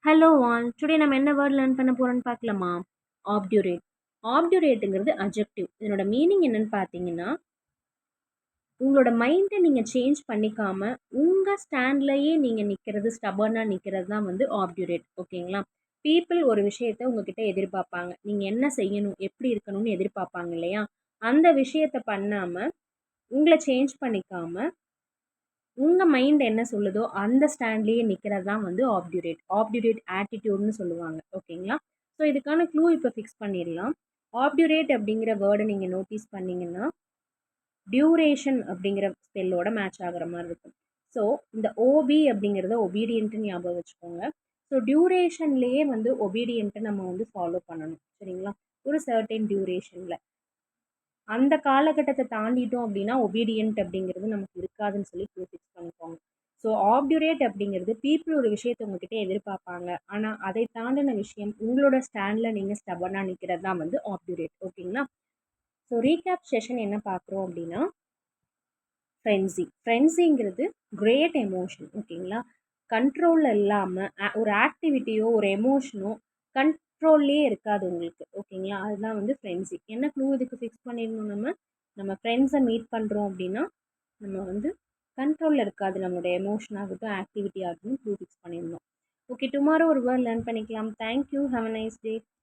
Hello all. Today நம்ம என்ன word learn பண்ண போறோம்னு பார்க்கலாமா? ஆப்டுரேட். ஆப்டுரேட்டுங்கிறது அட்ஜெக்டிவ். இதனோட மீனிங் என்னன்னு பார்த்தீங்கன்னா, உங்களோட மைண்ட நீங்க சேஞ்ச் பண்ணிக்காம, உங்க ஸ்டாண்ட்லயே நீங்க நிக்கிறது, ஸ்டபர்னா நிக்கிறது தான் வந்து ஆப்டுரேட். ஓகேங்களா? பீப்பிள் ஒரு விஷயத்த உங்ககிட்ட எதிர்பார்ப்பாங்க. நீங்க என்ன செய்யணும், எப்படி இருக்கணும்னு எதிர்பார்ப்பாங்க இல்லையா? அந்த விஷயத்த பண்ணாம, உங்கள சேஞ்ச் பண்ணிக்காம உங்க மைண்ட் என்ன சொல்லுதோ, அந்த ஸ்டாண்ட்லயே நிக்கிறது தான் வந்து ஆப்டுரேட். ஆப்டுரேட் ஆட்டிட்யூட்ன்னு சொல்லுவாங்க. ஓகேங்களா? ஸோ, இதுக்கான க்ளூ இப்ப ஃபிக்ஸ் பண்ணிடலாம். ஆப்டுரேட் அப்படிங்கிற வேர்ட நீங்க நோட்டீஸ் பண்ணீங்கன்னா, டியூரேஷன் அப்படிங்கிற ஸ்பெல்லோட மேட்ச் ஆகுற மாரி இருக்கும். ஸோ, இந்த ஓபி அப்படிங்கிறத ஒபீடியன்ட்ன்னு ஞாபகம் வச்சுக்கோங்க. ஸோ, டியூரேஷன்லயே வந்து ஒபீடியன்ட்ட நம்ம வந்து ஃபாலோ பண்ணணும். சரிங்களா? ஒரு சர்டைன் டியூரேஷன்ல. அந்த காலகட்டத்த தாண்டிட்டோம் அப்படின்னா, ஒபீடியன்ட் அப்படிங்கிறது நமக்கு இருக்காதுன்னு சொல்லி ஃபிக்ஸ் பண்ணிக்கோங்க. ஸோ, ஆப்டுரேட் அப்படிங்கிறது பீப்பிள் ஒரு விஷயத்த உங்ககிட்ட எதிர்பார்ப்பாங்க. ஆனா, அதை தாண்டின விஷயம் உங்களோட ஸ்டாண்ட்ல நீங்க ஸ்டபர்னா நிக்கிறது தான் வந்து ஆப்டுரேட். ஓகேங்களா? ஸோ, ரீகேப் செஷன் என்ன பார்க்குறோம் அப்படின்னா, ஃப்ரெண்ட்ஸி. ஃப்ரெண்ட்ஸிங்கிறது கிரேட் எமோஷன். ஓகேங்களா? கண்ட்ரோல்ல இல்லாம ஒரு ஆக்டிவிட்டியோ, ஒரு எமோஷனோ கண்ட்ரோல்லயே இருக்காது உங்களுக்கு. ஓகேங்களா? அதுதான் வந்து ஃப்ரெண்ட்ஸி. என்ன க்ளூ இதுக்கு ஃபிக்ஸ் பண்ணிடணும் நம்ம? நம்ம ஃப்ரெண்ட்ஸ மீட் பண்றோம் அப்படின்னா, நம்ம வந்து கண்ட்ரோல்ல இருக்காது நம்மளோட எமோஷன் ஆகட்டும், ஆக்டிவிட்டி ஆகட்டும் க்ளூ ஃபிக்ஸ் பண்ணிடணும். ஓகே, டுமாரோ ஒரு வேர்ட் லேர்ன் பண்ணிக்கலாம். Thank you. Have a nice day.